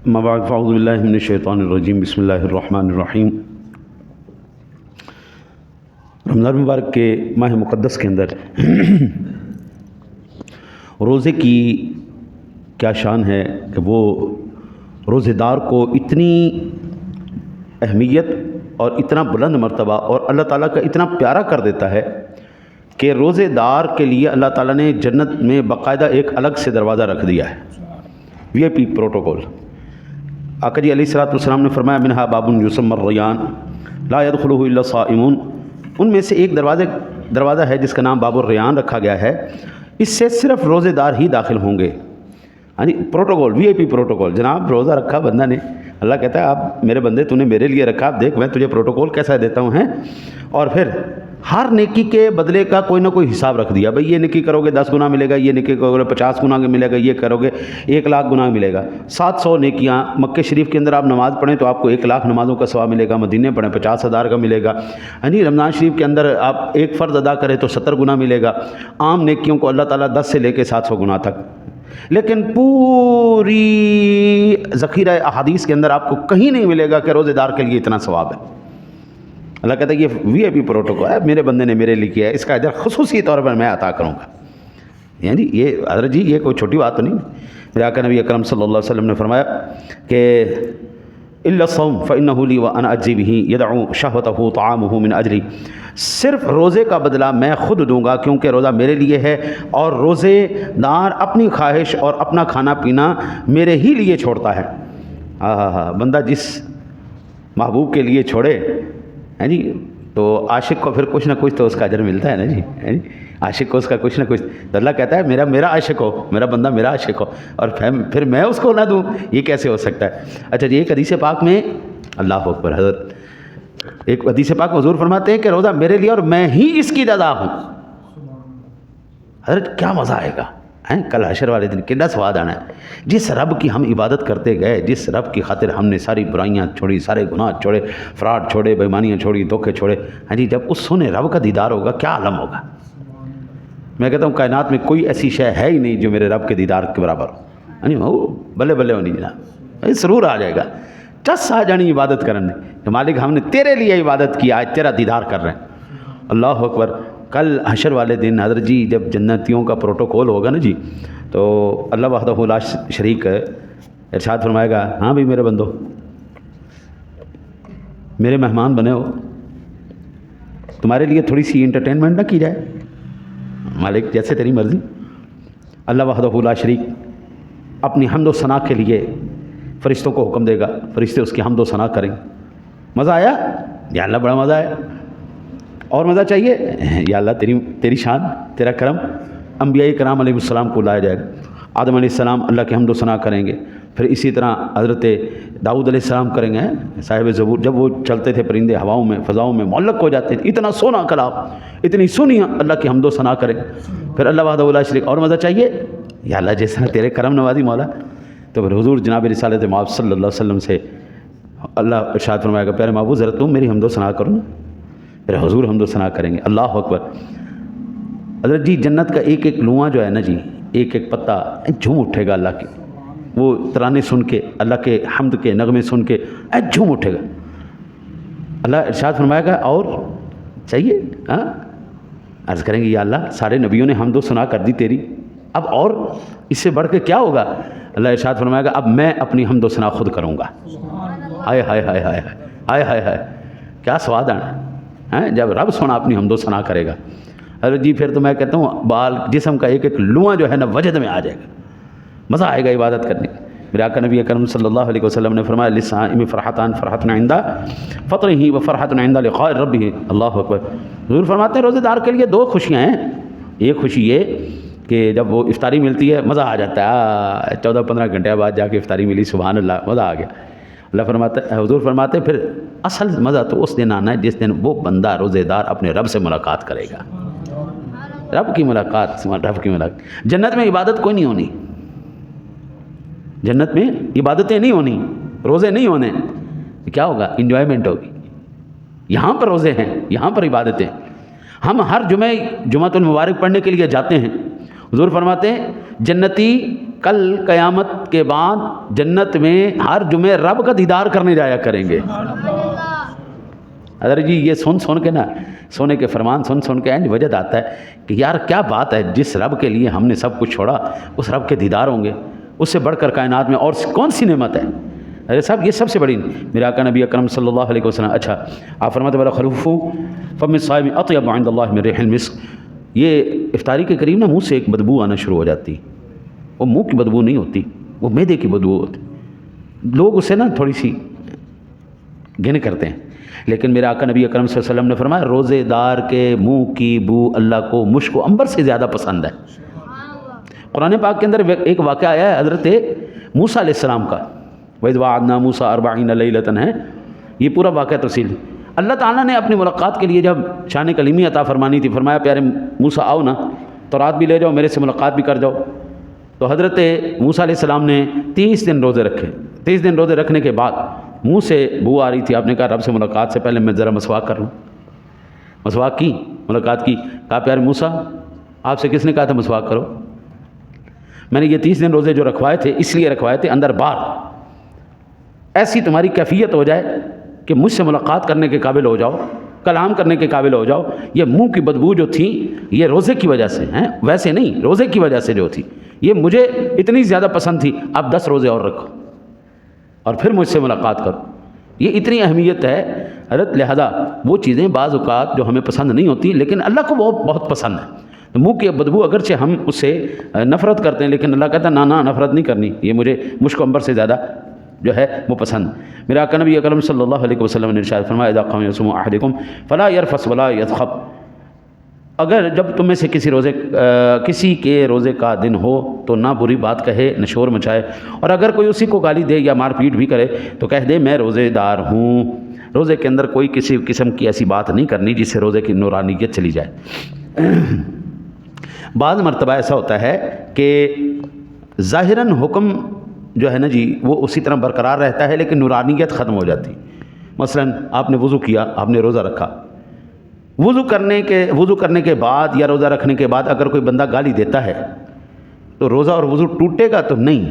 اما بعد فاعوذ باللہ من الشیطان الرجیم بسم اللہ الرحمن الرحیم۔ رمضان مبارک کے ماہ مقدس کے اندر روزے کی کیا شان ہے کہ وہ روزے دار کو اتنی اہمیت اور اتنا بلند مرتبہ اور اللہ تعالیٰ کا اتنا پیارا کر دیتا ہے کہ روزے دار کے لیے اللہ تعالیٰ نے جنت میں باقاعدہ ایک الگ سے دروازہ رکھ دیا ہے، وی آئی پی پروٹوکول۔ آقا جی علیہ الصلوۃ والسلام نے فرمایا منہا باب یسمى الریان لا يدخلہ الا الصائمون، ان میں سے ایک دروازہ ہے جس کا نام باب الریان رکھا گیا ہے، اس سے صرف روزے دار ہی داخل ہوں گے۔ یعنی پروٹوکول، وی آئی پی پروٹوکول، جناب روزہ رکھا بندہ نے، اللہ کہتا ہے آپ میرے بندے تو نے میرے لیے رکھا، اب دیکھ میں تجھے پروٹوکول کیسا دیتا ہوں، ہیں۔ اور پھر ہر نیکی کے بدلے کا کوئی نہ کوئی حساب رکھ دیا، بھئی یہ نیکی کرو گے 10 گنا ملے گا، یہ نیکی کرو گے 50 گنا ملے گا، یہ کرو گے 1,00,000 گنا ملے گا۔ 700 نیکیاں مکہ شریف کے اندر آپ نماز پڑھیں تو آپ کو 1,00,000 نمازوں کا ثواب ملے گا، مدینے پڑھیں 50,000 کا ملے گا۔ یعنی رمضان شریف کے اندر آپ ایک فرض ادا کریں تو 70 گنا ملے گا۔ عام نیکیوں کو اللہ تعالیٰ 10 سے لے کے 700 گنا تک، لیکن پوری ذخیرہ احادیث کے اندر آپ کو کہیں نہیں ملے گا کہ روزے دار کے لیے اتنا ثواب ہے۔ اللہ کہتا ہے یہ وی آئی پی پروٹوکول ہے، میرے بندے نے میرے لیے کیا ہے، اس کا اجر خصوصی طور پر میں عطا کروں گا۔ یعنی یہ حضرت جی یہ کوئی چھوٹی بات تو نہیں۔ میرے آقا نبی اکرم صلی اللہ علیہ وسلم نے فرمایا کہ الا الصوم فانه لي وانا اجزي به يدعو شهوته طعامه من اجري، صرف روزے کا بدلہ میں خود دوں گا کیونکہ روزہ میرے لیے ہے، اور روزے دار اپنی خواہش اور اپنا کھانا پینا میرے ہی لیے چھوڑتا ہے۔ بندہ جس محبوب کے لیے چھوڑے ہیں جی، تو عاشق کو پھر کچھ نہ کچھ تو اس کا اجر ملتا ہے نا جی، عاشق کو اس کا کچھ نہ کچھ، تو اللہ کہتا ہے میرا عاشق ہو، میرا بندہ میرا عاشق ہو، اور پھر میں اس کو نہ دوں، یہ کیسے ہو سکتا ہے؟ اچھا جی، ایک حدیث پاک میں اللہ اکبر، حضرت ایک حدیث پاک حضور فرماتے ہیں کہ روزہ میرے لیے اور میں ہی اس کی جزا ہوں۔ حضرت کیا مزہ آئے گا کل حشر والے دن، کتنا سواد آنا ہے۔ جس رب کی ہم عبادت کرتے گئے، جس رب کی خاطر ہم نے ساری برائیاں چھوڑی، سارے گناہ چھوڑے، فراڈ چھوڑے، بےمانیاں چھوڑی، دھوکے چھوڑے، ہاں جی، جب اس سونے رب کا دیدار ہوگا کیا عالم ہوگا۔ میں کہتا ہوں کائنات میں کوئی ایسی شے ہے ہی نہیں جو میرے رب کے دیدار کے برابر ہو۔ ہاں جی، بلے بلے ہونی جناب، سرور آ جائے گا، چس آ جانی عبادت کرنے کہ مالک ہم نے تیرے لیے عبادت کی، آج تیرا دیدار کر رہے ہیں۔ اللہ اکبر۔ کل حشر والے دن حضرت جی جب جنتیوں کا پروٹوکول ہوگا نا جی، تو اللہ وحدہ لا شریک ارشاد فرمائے گا، ہاں بھی میرے بندو، میرے مہمان بنے ہو، تمہارے لیے تھوڑی سی انٹرٹینمنٹ نہ کی جائے؟ مالک جیسے تیری مرضی۔ اللہ وحدہ لا شریک اپنی حمد و ثنا کے لیے فرشتوں کو حکم دے گا، فرشتے اس کی حمد و ثنا کریں گے۔ مزہ آیا یا اللہ؟ بڑا مزہ آیا، اور مزہ چاہیے یا اللہ؟ تیری شان، تیرا کرم۔ انبیاء کرام علیہ السلام کو لایا جائے گا، آدم علیہ السلام اللہ کے حمد و ثنا کریں گے، پھر اسی طرح حضرت داؤد علیہ السلام کریں گے، صاحب زبور، جب وہ چلتے تھے پرندے ہواؤں میں فضاؤں میں معلق ہو جاتے تھے، اتنا سونا کلام، اتنی سونی اللہ کی حمد و ثنا کریں۔ پھر اللہ وحدہ لا شریک، اور مزہ چاہیے یا اللہ؟ جس طرح تیرے کرم نوازی مولا۔ تو پھر حضور جناب رسالت مآب صلی اللہ علیہ وسلم سے اللہ ارشاد فرمائے گا، پیارے محبوب ذرا تم میری حمد و ثنا کرو نا، پھر حضور حمد و ثنا کریں گے۔ اللہ اکبر۔ حضرت جی جنت کا ایک ایک لواں جو ہے نا جی، ایک ایک پتا جھوم اٹھے گا اللہ کے، وہ ترانے سن کے، اللہ کے حمد کے نغمے سن کے جھوم اٹھے گا۔ اللہ ارشاد فرمائے گا اور چاہیے؟ ہاں، عرض کریں گے یا اللہ سارے نبیوں نے حمد و ثنا کر دی تیری، اب اور اس سے بڑھ کے کیا ہوگا؟ اللہ ارشاد فرمائے گا اب میں اپنی حمد و ثنا خود کروں گا۔ ہائے ہائے ہائے ہائے ہائے ہائے ہائے، کیا سواد آنا ہے جب رب سونا اپنی حمد و ثنا کرے گا۔ ارے جی پھر تو میں کہتا ہوں بال جسم کا ایک ایک لواں جو ہے نا وجد میں آ جائے گا، مزہ آئے گا عبادت کرنے کا۔ میرے آقا نبی اکرم صلی اللہ علیہ وسلم نے فرمایا للصائم فرحتان، فرحۃ عند فطرہ و فرحۃ عند لقاء ربہ۔ اللہ اکبر۔ حضور فرماتے ہیں روزے دار کے لیے 2 خوشیاں ہیں، ایک خوشی یہ کہ جب وہ افطاری ملتی ہے مزہ آ جاتا ہے، 14-15 گھنٹے بعد جا کے افطاری ملی، سبحان اللہ، مزہ آ گیا۔ اللہ فرماتا ہے، حضور فرماتے ہیں پھر اصل مزہ تو اس دن آنا ہے جس دن وہ بندہ روزے دار اپنے رب سے ملاقات کرے گا۔ رب کی ملاقات، رب کی ملاقات۔ جنت میں عبادت کوئی نہیں ہونی، جنت میں عبادتیں نہیں ہونی، روزے نہیں ہونے، کیا ہوگا؟ انجوائمنٹ ہوگی۔ یہاں پر روزے ہیں، یہاں پر عبادتیں۔ ہم ہر جمعہ المبارک پڑھنے کے لیے جاتے ہیں، حضور فرماتے ہیں جنتی کل قیامت کے بعد جنت میں ہر جمعے رب کا دیدار کرنے جایا کریں گے. حضرت جی یہ سن کے نا سونے کے فرمان سن کے انج وجد آتا ہے کہ یار کیا بات ہے، جس رب کے لیے ہم نے سب کچھ چھوڑا اس رب کے دیدار ہوں گے، اس سے بڑھ کر کائنات میں اور کون سی نعمت ہے. ارے صاحب یہ سب سے بڑی میرے آقا نبی اکرم صلی اللہ علیہ وسلم. اچھا آپ فرماتے والا خلوف فم الصائم اطیب عند اللہ من ریح المسک. یہ افطاری کے قریب نا منہ سے ایک بدبو آنا شروع ہو جاتی. وہ منہ کی بدبو نہیں ہوتی، وہ معدے کی بدبو ہوتی. لوگ اسے نا تھوڑی سی گھن کرتے ہیں، لیکن میرے آقا نبی اکرم صلی اللہ علیہ وسلم نے فرمایا روزے دار کے منہ کی بو اللہ کو مشک و عنبر سے زیادہ پسند ہے. قرآن پاک کے اندر ایک واقعہ آیا ہے حضرت موسیٰ علیہ السلام کا. وَإِذْ وَعَدْنَا مُوسَىٰ 40 لَيْلَةً ہے. یہ پورا واقعہ تفصیل. اللہ تعالیٰ نے اپنی ملاقات کے لیے جب شان کلیمی عطا فرمانی تھی، فرمایا پیارے موسیٰ آؤ نا، تو رات بھی لے جاؤ، میرے سے ملاقات بھی کر جاؤ. تو حضرت موسیٰ علیہ السلام نے 30 دن روزے رکھے. 30 دن روزے رکھنے کے بعد منہ سے بو آ رہی تھی. آپ نے کہا رب سے ملاقات سے پہلے میں ذرا مسواک کر لوں. مسواک کی، ملاقات کی. کہا پیارے موسیٰ آپ سے کس نے کہا تھا مسواک کرو؟ میں نے یہ 30 دن روزے جو رکھوائے تھے اس لیے رکھوائے تھے اندر بار ایسی تمہاری کیفیت ہو جائے کہ مجھ سے ملاقات کرنے کے قابل ہو جاؤ، کلام کرنے کے قابل ہو جاؤ. یہ منہ کی بدبو جو تھی یہ روزے کی وجہ سے ہیں، ویسے نہیں، روزے کی وجہ سے جو تھی یہ مجھے اتنی زیادہ پسند تھی. آپ 10 روزے اور رکھو اور پھر مجھ سے ملاقات کرو. یہ اتنی اہمیت ہے حضرت. لہذا وہ چیزیں بعض اوقات جو ہمیں پسند نہیں ہوتی لیکن اللہ کو وہ بہت پسند ہے. منہ کی بدبو اگرچہ ہم اس سے نفرت کرتے ہیں لیکن اللہ کہتا ہے نا نفرت نہیں کرنی، یہ مجھے مشک و عنبر سے زیادہ جو ہے وہ پسند. میرا آقا نبی اکرم صلی اللہ علیہ وسلم نے ارشاد فرمایا اذا قام یصوم احدکم فلا يرفث ولا يضخب. اگر جب تم میں سے کسی کے روزے کا دن ہو تو نہ بری بات کہے نہ شور مچائے، اور اگر کوئی اسی کو گالی دے یا مار پیٹ بھی کرے تو کہہ دے میں روزے دار ہوں. روزے کے اندر کوئی کسی قسم کی ایسی بات نہیں کرنی جس سے روزے کی نورانیت چلی جائے. بعض مرتبہ ایسا ہوتا ہے کہ ظاہراً حکم جو ہے نا جی وہ اسی طرح برقرار رہتا ہے لیکن نورانیت ختم ہو جاتی. مثلاً آپ نے وضو کیا، آپ نے روزہ رکھا، وضو کرنے کے بعد یا روزہ رکھنے کے بعد اگر کوئی بندہ گالی دیتا ہے تو روزہ اور وضو ٹوٹے گا تو نہیں،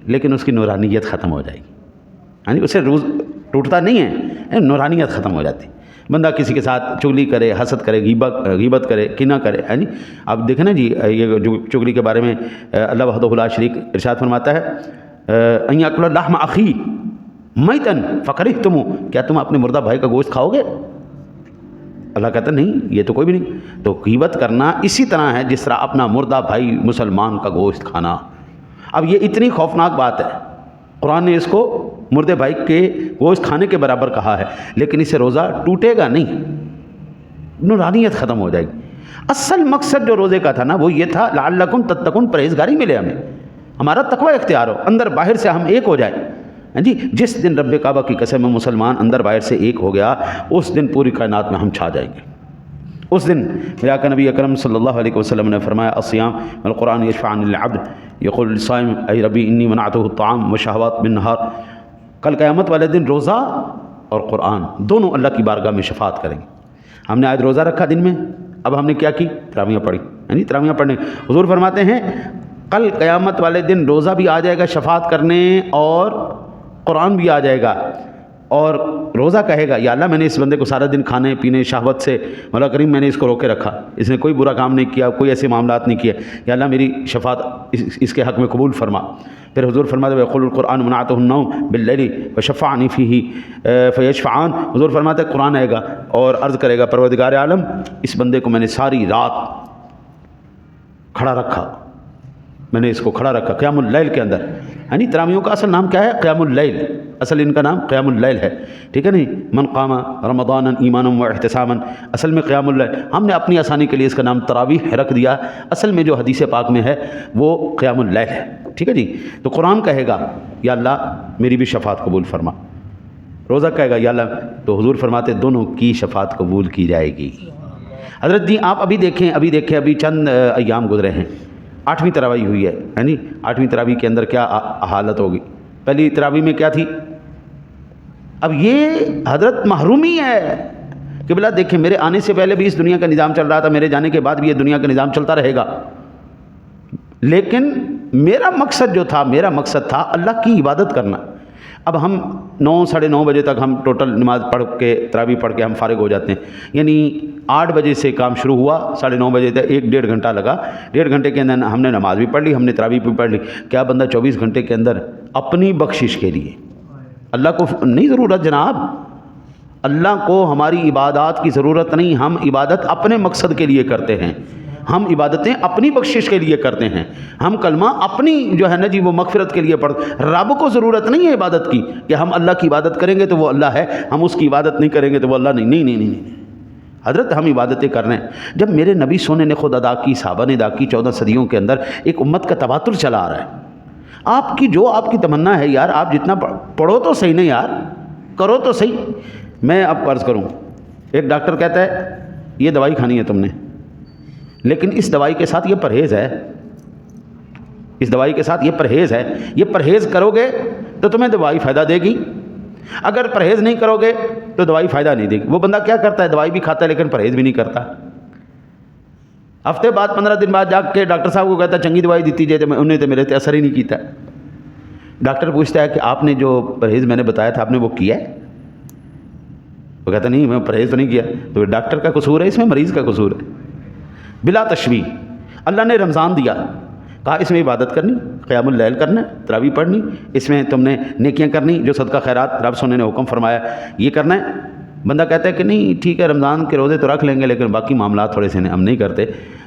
لیکن اس کی نورانیت ختم ہو جائے گی. ہاں جی اسے روز ٹوٹتا نہیں ہے، نورانیت ختم ہو جاتی. بندہ کسی کے ساتھ چغلی کرے، حسد کرے، غیبت کرے، کینہ کرے. ہاں جی آپ دیکھیں نا جی یہ جو چغلی کے بارے میں اللہ وحدہ لا شریک ارشاد فرماتا ہے ان یاکل لحم اخی میتا فکرہتموہ، کیا تم اپنے مردہ بھائی کا گوشت کھاؤ گے؟ اللہ کہتا ہے نہیں، یہ تو کوئی بھی نہیں. تو غیبت کرنا اسی طرح ہے جس طرح اپنا مردہ بھائی مسلمان کا گوشت کھانا. اب یہ اتنی خوفناک بات ہے، قرآن نے اس کو مردے بھائی کے گوشت کھانے کے برابر کہا ہے، لیکن اسے روزہ ٹوٹے گا نہیں، نورانیت ختم ہو جائے گی. اصل مقصد جو روزے کا تھا نا وہ یہ تھا لعلکم تتقون، پرہیزگاری ملے ہمیں، ہمارا تقوی اختیار ہو، اندر باہر سے ہم ایک ہو جائیں. جی جس دن رب کعبہ کی قسم میں مسلمان اندر باہر سے ایک ہو گیا اس دن پوری کائنات میں ہم چھا جائیں گے. اس دن میرے آقا نبی اکرم صلی اللہ علیہ وسلم نے فرمایا الصیام والقرآن یشفعان للعبد یقول للصائم اے ربی انی منعتہ الطعام والشہوات بالنہار. کل قیامت والے دن روزہ اور قرآن دونوں اللہ کی بارگاہ میں شفاعت کریں گے. ہم نے آج روزہ رکھا دن میں، اب ہم نے کیا کی؟ تراویح پڑھی. یعنی تراویح پڑھنے حضور فرماتے ہیں کل قیامت والے دن روزہ بھی آ جائے گا شفاعت کرنے اور قرآن بھی آ جائے گا. اور روزہ کہے گا یا اللہ میں نے اس بندے کو سارا دن کھانے پینے شہوت سے مولا کریم میں نے اس کو روکے رکھا، اس نے کوئی برا کام نہیں کیا، کوئی ایسے معاملات نہیں کیے، یا اللہ میری شفاعت اس کے حق میں قبول فرما. پھر حضور فرماتے ہیں یقول القرآن منعتہ النوم باللیل فشفعنی فیہ فیشفعان. حضور فرماتے ہیں قرآن آئے گا اور عرض کرے گا پروردگار عالم اس بندے کو میں نے ساری رات کھڑا رکھا، میں نے اس کو کھڑا رکھا قیام اللیل کے اندر. یعنی تراویحوں کا اصل نام کیا ہے؟ قیام اللیل. اصل ان کا نام قیام اللیل ہے، ٹھیک ہے نہیں؟ من قام رمضان ایمانا و احتسابا، اصل میں قیام اللیل. ہم نے اپنی آسانی کے لیے اس کا نام تراویح رکھ دیا، اصل میں جو حدیث پاک میں ہے وہ قیام اللیل ہے، ٹھیک ہے جی. تو قرآن کہے گا یا اللہ میری بھی شفاعت قبول فرما، روزہ کہے گا یا اللہ، تو حضور فرماتے دونوں کی شفاعت قبول کی جائے گی. حضرت جی آپ ابھی دیکھیں ابھی چند ایام گزرے ہیں، 8ویں تراویح ہوئی ہے. یعنی 8ویں تراویح کے اندر کیا حالت ہوگی؟ پہلی تراویح میں کیا تھی؟ اب یہ حضرت محرومی ہے کہ بلا دیکھیں میرے آنے سے پہلے بھی اس دنیا کا نظام چل رہا تھا، میرے جانے کے بعد بھی یہ دنیا کا نظام چلتا رہے گا، لیکن میرا مقصد جو تھا، میرا مقصد تھا اللہ کی عبادت کرنا۔ اب ہم 9 ساڑھے 9 بجے تک ہم ٹوٹل نماز پڑھ کے تراویح پڑھ کے ہم فارغ ہو جاتے ہیں، یعنی 8 بجے سے کام شروع ہوا، 9:30 بجے تک 1-1.5 گھنٹہ لگا۔ 1.5 گھنٹے کے اندر ہم نے نماز بھی پڑھ لی، ہم نے تراویح بھی پڑھ لی۔ کیا بندہ 24 گھنٹے کے اندر اپنی بخشش کے لیے، اللہ کو نہیں ضرورت جناب، اللہ کو ہماری عبادات کی ضرورت نہیں، ہم عبادت اپنے مقصد کے لیے کرتے ہیں، ہم عبادتیں اپنی بخشش کے لیے کرتے ہیں، ہم کلمہ اپنی جو ہے نا جی وہ مغفرت کے لیے پڑھتے۔ رب کو ضرورت نہیں ہے عبادت کی کہ ہم اللہ کی عبادت کریں گے تو وہ اللہ ہے، ہم اس کی عبادت نہیں کریں گے تو وہ اللہ نہیں۔ نہیں نہیں نہیں نہیں حضرت، ہم عبادتیں کر رہے ہیں۔ جب میرے نبی سونے نے خود ادا کی، صحابہ نے ادا کی، 14 صدیوں کے اندر ایک امت کا تواتر چلا آ رہا ہے۔ آپ کی جو آپ کی تمنا ہے یار، آپ جتنا پڑھو تو صحیح، نہیں یار کرو تو صحیح۔ میں اب عرض کروں، ایک ڈاکٹر کہتا ہے یہ دوائی کھانی ہے تم نے، لیکن اس دوائی کے ساتھ یہ پرہیز ہے، اس دوائی کے ساتھ یہ پرہیز ہے، یہ پرہیز کرو گے تو تمہیں دوائی فائدہ دے گی، اگر پرہیز نہیں کرو گے تو دوائی فائدہ نہیں دے گی۔ وہ بندہ کیا کرتا ہے، دوائی بھی کھاتا ہے لیکن پرہیز بھی نہیں کرتا۔ ہفتے بعد 15 دن بعد جا کے ڈاکٹر صاحب کو کہتا ہے چنگی دوائی دیتی جائے، انہوں نے تو میرے تے اثر ہی نہیں کیتا۔ ڈاکٹر پوچھتا ہے کہ آپ نے جو پرہیز میں نے بتایا تھا آپ نے وہ کیا ہے؟ وہ کہتا نہیں میں پرہیز تو نہیں کیا۔ تو ڈاکٹر کا قصور ہے اس میں، مریض کا قصور ہے؟ بلا تشبیہ اللہ نے رمضان دیا، کہا اس میں عبادت کرنی، قیام اللیل کرنا، تراویح پڑھنی، اس میں تم نے نیکیاں کرنی، جو صدقہ خیرات رب سونے نے حکم فرمایا یہ کرنا ہے۔ بندہ کہتا ہے کہ نہیں ٹھیک ہے رمضان کے روزے تو رکھ لیں گے لیکن باقی معاملات تھوڑے سے ہم نہیں کرتے،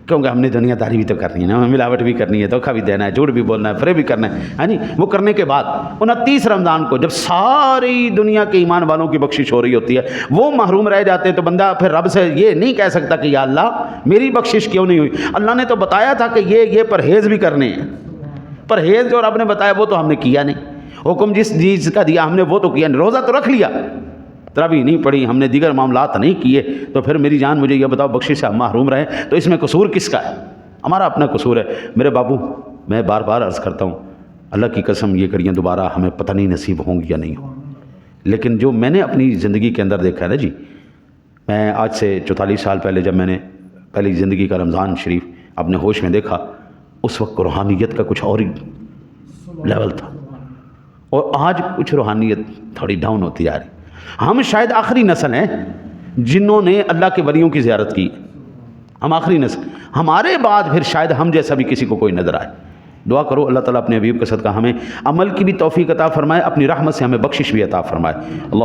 کیونکہ ہم نے دنیا داری بھی تو کرنی ہے نا، ملاوٹ بھی کرنی ہے، دھوکہ بھی دینا ہے، جھوٹ بھی بولنا ہے، فریب بھی کرنا ہے، ہاں جی۔ وہ کرنے کے بعد 29 رمضان کو جب ساری دنیا کے ایمان والوں کی بخشش ہو رہی ہوتی ہے، وہ محروم رہ جاتے ہیں، تو بندہ پھر رب سے یہ نہیں کہہ سکتا کہ یا اللہ میری بخشش کیوں نہیں ہوئی؟ اللہ نے تو بتایا تھا کہ یہ پرہیز بھی کرنے ہیں، پرہیز جو رب نے بتایا وہ تو ہم نے کیا نہیں، حکم جس چیز کا دیا ہم نے وہ تو کیا نہیں، روزہ تو رکھ لیا، تراویح نہیں پڑھی، ہم نے دیگر معاملات نہیں کیے، تو پھر میری جان مجھے یہ بتاؤ بخشش سے ہم محروم رہے، تو اس میں قصور کس کا ہے؟ ہمارا اپنا قصور ہے۔ میرے بابو، میں بار بار عرض کرتا ہوں، اللہ کی قسم یہ کڑیاں دوبارہ ہمیں پتہ نہیں نصیب ہوں گی یا نہیں ہوں، لیکن جو میں نے اپنی زندگی کے اندر دیکھا ہے نا جی، میں آج سے 44 سال پہلے جب میں نے پہلی زندگی کا رمضان شریف اپنے ہوش میں دیکھا، اس وقت روحانیت کا کچھ اور ہی لیول تھا، اور آج کچھ روحانیت تھوڑی ڈاؤن ہوتی جا رہی۔ ہم شاید آخری نسل ہیں جنہوں نے اللہ کے ولیوں کی زیارت کی، ہم آخری نسل، ہمارے بعد پھر شاید ہم جیسا بھی کسی کو کوئی نظر آئے۔ دعا کرو اللہ تعالیٰ اپنے حبیب کا صدقہ ہمیں عمل کی بھی توفیق عطا فرمائے، اپنی رحمت سے ہمیں بخشش بھی عطا فرمائے۔ اللہ